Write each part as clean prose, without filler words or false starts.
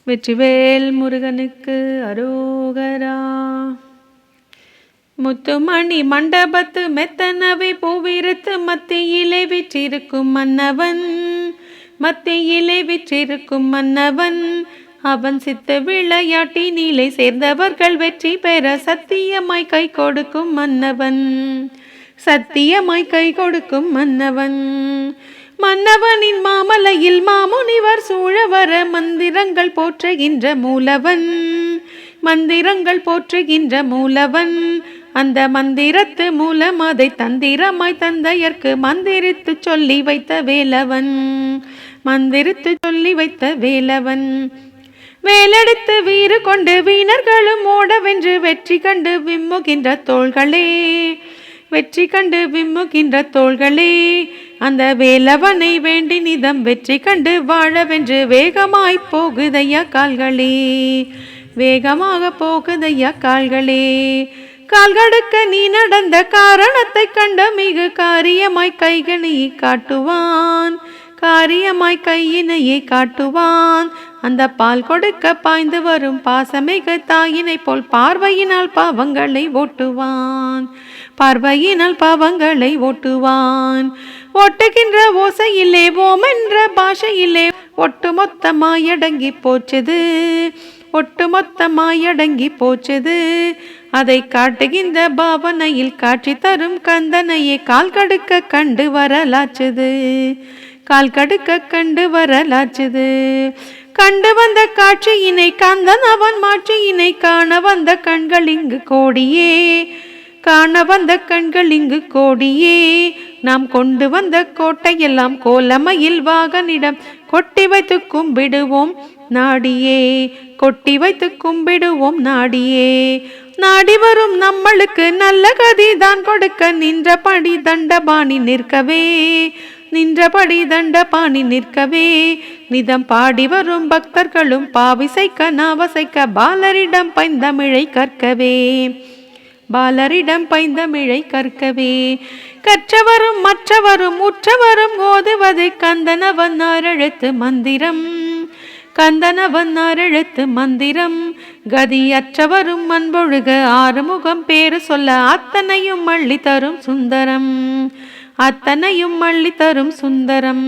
வெற்றிவேல் முருகனுக்கு அரோகரா. முத்துமணி மண்டபத்து மெத்தனவை பூவிருத்து மத்தியிலே விற்றிருக்கும் மன்னவன், மத்தியிலே விற்றிருக்கும் மன்னவன். அவன் சித்த விளையாட்டினிலே சேர்ந்தவர்கள் வெற்றி பெற சத்தியமாய் கை கொடுக்கும் மன்னவன், சத்தியமாய் கை கொடுக்கும் மன்னவன். மன்னவனின் மாமலையில் மாமுனிவர் சூழவர மந்திரங்கள் போற்றுகின்ற மூலவன், மந்திரங்கள் போற்றுகின்ற மூலவன். அந்த மந்திரத்து மூலம் அதை தந்திரமாய் தந்தையர்க்கு மந்திரித்து சொல்லி வைத்த வேலவன், மந்திரித்து சொல்லி வைத்த வேலவன். வேலெடுத்து வீறு கொண்டு வீணர்களும் ஓடவென்று வெற்றி கண்டு விம்முகின்ற தோள்களே, வெற்றி கண்டு விம்முகின்ற தோள்களே. அந்த வேலவனை வேண்டி நிதம் வெற்றி கண்டு வாழவென்று வேகமாய் போகுதையா கால்களே, வேகமாக போகுதையா கால்களே. கால்கடுக்க நீ நடந்த காரணத்தை கண்ட மிகு காரியமாய் கைகளையை காட்டுவான், காரியமாய் கையினையை காட்டுவான். அந்த பால் கொடுக்க பாய்ந்து வரும் பாசமிகு தாயினை போல் பார்வையினால் பாவங்களை ஓட்டுவான், பார்வையினால் பாவங்களை ஓட்டுவான். ஓட்டுகின்ற ஓசையிலே ஓமென்ற பாஷையிலே ஒட்டுமொத்தமாயடங்கி போச்சது, ஒட்டுமொத்தமாயடங்கி போச்சது. அதை காட்டுகின்ற பாவனையில் காட்சி தரும் கந்தனையே கால் கடுக்க கண்டு வரலாச்சுது, கால் கடுக்க கண்டு வரலாச்சுது. கண்டு வந்த காட்சியினை கந்தன் அவன் மாட்சியினை காண வந்த கண்கள் இங்கு கோடியே, காண வந்த கண்கள் இங்கு கோடியே. நாம் கொண்டு வந்த கோட்டையெல்லாம் கோலமையில் வாகனிடம் கொட்டி வைத்து கும்பிடுவோம் நாடியே, கொட்டி வைத்து கும்பிடுவோம் நாடியே. நாடி வரும் நம்மளுக்கு நல்ல கதி தான் கொடுக்க நின்றபடி தண்டபாணி நிற்கவே, நின்றபடி தண்டபாணி நிற்கவே. நிதம் பாடி வரும் பக்தர்களும் பாவிசைக்க நாவசைக்க பாலரிடம் பைந்தமிழை கற்கவே, பாலரிடம் பைந்தமிழை கற்கவே. கற்றவரும் மற்றவரும் உற்றவரும் ஓதுவது கந்தனவன் ஆறெழுத்து மந்திரம், கந்தனவன் ஆறெழுத்து மந்திரம். கதியற்றவரும் அன்பொழுக ஆறுமுகம் பேரு சொல்ல அத்தனையும் அள்ளி தரும் சுந்தரம், அத்தனையும் அள்ளி தரும் சுந்தரம்.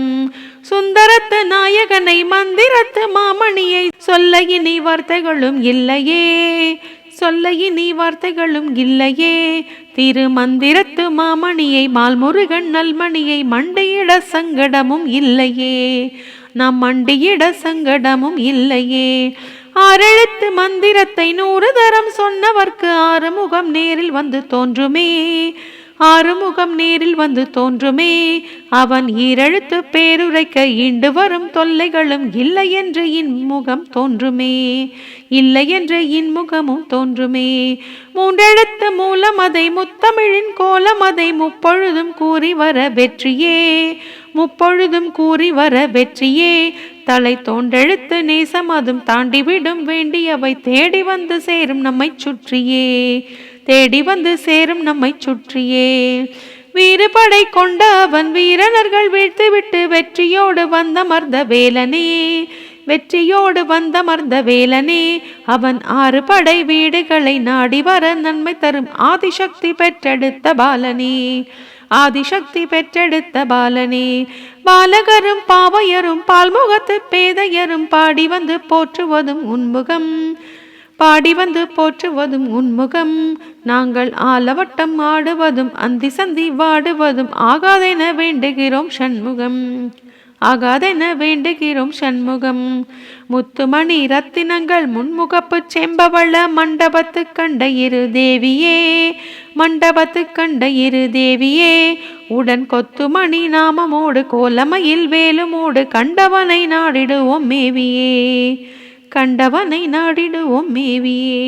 சுந்தரத்து நாயகனை மந்திரத்து மாமணியை சொல்ல இனி வார்த்தைகளும் இல்லையே, சொல்ல இனி வார்த்தைகளும் இல்லையே. திருமந்திரத்து மாமணியை மால்முருகன் நல்மணியை மண்டியிட சங்கடமும் இல்லையே, நாம் மண்டியிட சங்கடமும் இல்லையே. ஆறெழுத்து மந்திரத்தை 100 தரம் சொன்னவர்க்கு ஆறுமுகம் நேரில் வந்து தோன்றுமே, ஆறுமுகம் நேரில் வந்து தோன்றுமே. அவன் ஈரெழுத்து பேருரைக்க ஈண்டு வரும் தொல்லைகளும் இல்லை என்று இன்முகம் தோன்றுமே, இல்லை என்று இன்முகமும் தோன்றுமே. 3 எழுத்து மூலம் அதை முத்தமிழின் கோலம் அதை முப்பொழுதும் கூறி வர வெற்றியே, முப்பொழுதும் கூறி வர வெற்றியே. தலை தோன்றெழுத்து நேசம் அதும் தாண்டிவிடும் வேண்டியவை தேடி வந்து சேரும் நம்மை சுற்றியே, தேடி வந்து சேரும் நம்மை சுற்றியே. வீறுபடை கொண்ட அவன் வீரனர்கள் வீழ்த்துவிட்டு வெற்றியோடு வந்தமர்ந்த வேலனே, வெற்றியோடு வந்தமர்ந்த வேலனே. அவன் 6 படை வீடுகளை நாடி வர நன்மை தரும் ஆதிசக்தி பெற்றெடுத்த பாலனே, ஆதிசக்தி பெற்றெடுத்த பாலனே. பாலகரும் பாவையரும் பால்முகத்து பேதையரும் பாடி வந்து போற்றுவதும் உன்முகம், பாடி வந்து போற்றுவதும் உன்முகம். நாங்கள் ஆலவட்டம் ஆடுவதும் அந்தி சந்தி வாடுவதும் ஆகாதென வேண்டுகிறோம் சண்முகம், ஆகாதென வேண்டுகிறோம் சண்முகம். முத்துமணி ரத்தினங்கள் முன்முகப்பு செம்பவள மண்டபத்து கண்ட இரு தேவியே, மண்டபத்து கண்ட இரு தேவியே. உடன் கொத்துமணி நாமமோடு கோலமையில் வேலுமோடு கண்டவனை நாடிடுவோம் மேவியே, கண்டவனை நாடிடுவோம் மேவியே.